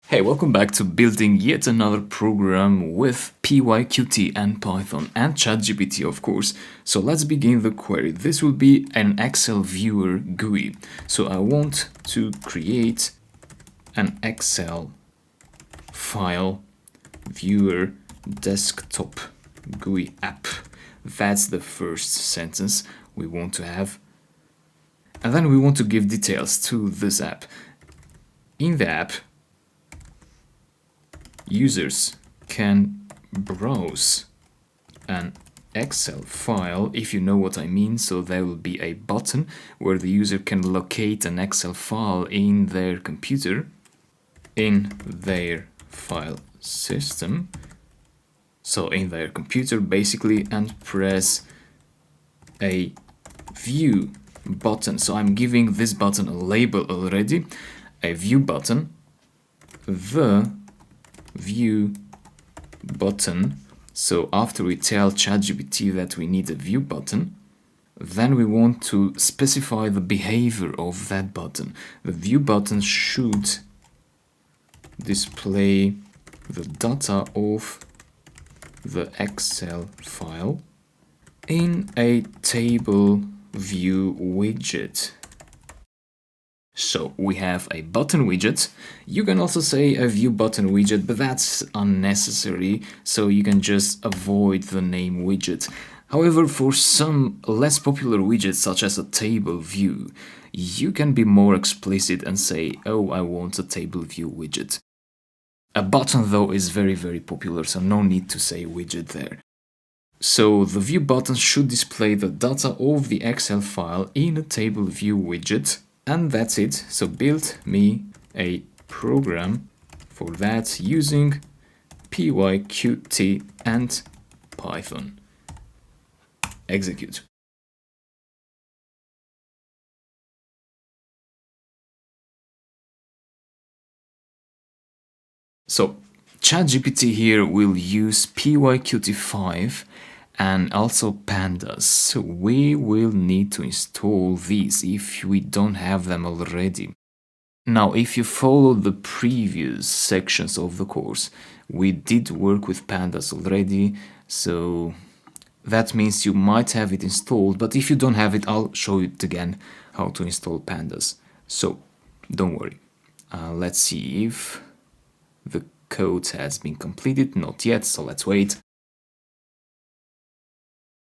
Hey, welcome back to building yet another program with PyQt and Python and ChatGPT, of course. So let's begin the query. This will be an Excel Viewer GUI. So I want to create an Excel file viewer desktop GUI app. That's the first sentence we want to have. And then we want to give details to this app. In the app, users can browse an Excel file, if you know what I mean. So there will be a button where the user can locate an Excel file in their computer, in their file system, so in their computer basically, and press a view button. So I'm giving this button a label already, a view button, the view button. So after we tell ChatGPT that we need a view button, then we want to specify the behavior of that button. The view button should display the data of the Excel file in a table view widget. So we have a button widget. You can also say a view button widget, but that's unnecessary, so you can just avoid the name widget. However, for some less popular widgets, such as a table view, you can be more explicit and say, oh, I want a table view widget. A button, though, is very popular, so no need to say widget there. So the view button should display the data of the Excel file in a table view widget. And that's it. So build me a program for that using PyQt and Python. Execute. So ChatGPT here will use PyQt5 and also pandas. So we will need to install these if we don't have them already. Now, if you follow the previous sections of the course, we did work with pandas already, so that means you might have it installed, but if you don't have it, I'll show you again how to install pandas. So don't worry. Let's see if the code has been completed. Not yet, so let's wait.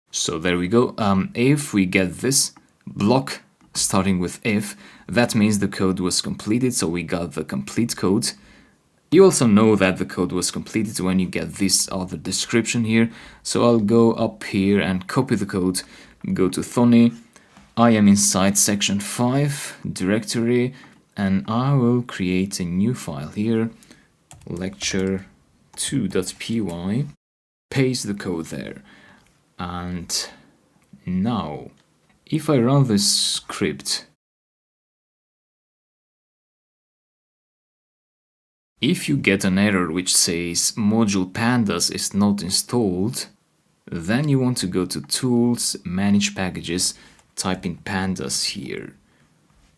So there we go. If we get this block starting with if, that means the code was completed, so we got the complete code. You also know that the code was completed when you get this other description here. So I'll go up here and copy the code, go to Thony. I am inside section 5 directory, and I will create a new file here, lecture2.py, paste the code there. And now, if I run this script, if you get an error which says module pandas is not installed, then you want to go to Tools, Manage Packages, type in pandas here,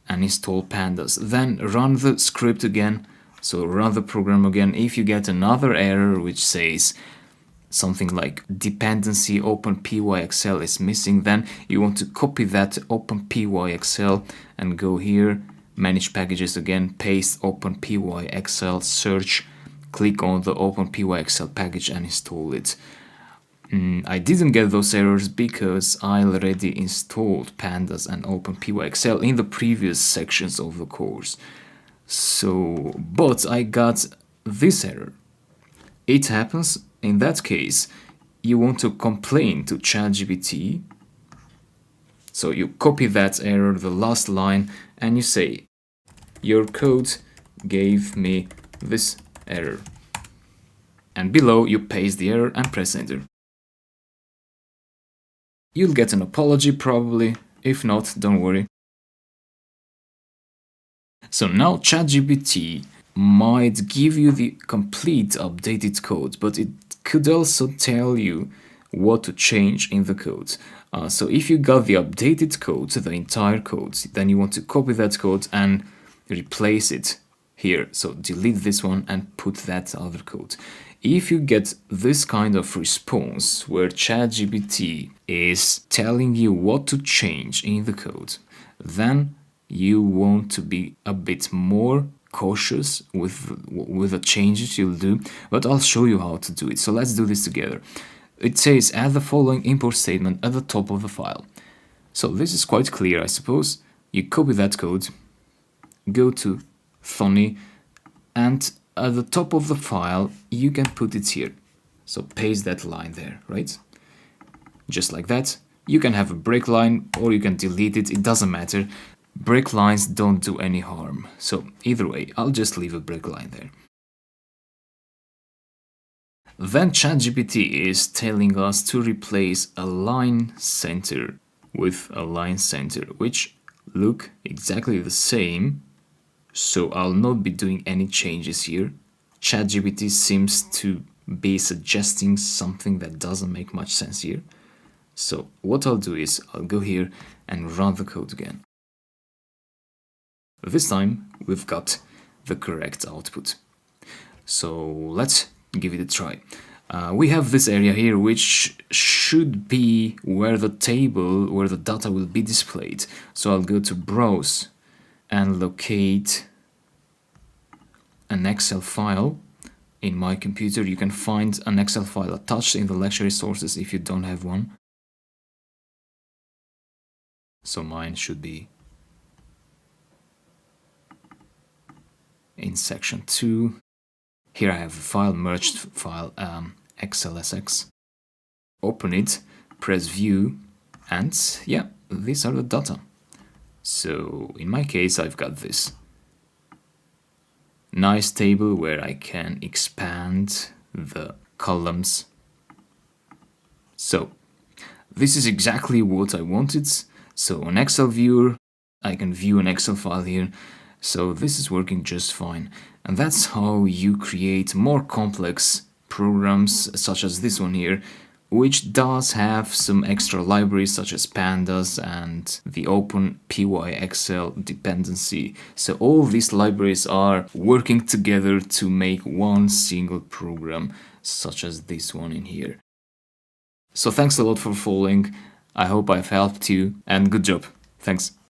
and install pandas. Then run the script again, so run the program again. If you get another error which says something like dependency OpenPyXL is missing, then you want to copy that OpenPyXL and go here, manage packages again, paste OpenPyXL, search, click on the OpenPyXL package and install it. I didn't get those errors because I already installed pandas and OpenPyXL in the previous sections of the course. So, but I got this error. It happens. In that case, you want to complain to ChatGPT. So you copy that error, the last line, and you say, your code gave me this error. And below you paste the error and press enter. You'll get an apology probably. If not, don't worry. So now ChatGPT might give you the complete updated code, but it could also tell you what to change in the code. So if you got the updated code, the entire code, then you want to copy that code and replace it here. So delete this one and put that other code. If you get this kind of response where ChatGPT is telling you what to change in the code, then you want to be a bit more cautious with the changes you'll do, but I'll show you how to do it. So let's do this together. It says add the following import statement at the top of the file. So this is quite clear, I suppose. You copy that code, go to Thony, and at the top of the file you can put it here. So paste that line there, right? Just like that. You can have a break line or you can delete it, it doesn't matter. Break lines don't do any harm. So either way, I'll just leave a break line there. Then ChatGPT is telling us to replace a line center with a line center, which look exactly the same. So I'll not be doing any changes here. ChatGPT seems to be suggesting something that doesn't make much sense here. So what I'll do is I'll go here and run the code again. This time we've got the correct output. So let's give it a try. We have this area here which should be where the data will be displayed. So I'll go to Browse and locate an Excel file. In my computer you can find an Excel file attached in the lecture resources if you don't have one. So mine should be in section 2. Here I have a file, merged file, XLSX. Open it, press view, and yeah, these are the data. So in my case I've got this nice table where I can expand the columns. So this is exactly what I wanted. So on Excel Viewer I can view an Excel file here. So this is working just fine. And that's how you create more complex programs such as this one here, which does have some extra libraries such as pandas and the open PyXL dependency. So all these libraries are working together to make one single program such as this one in here. So thanks a lot for following. I hope I've helped you and good job. Thanks.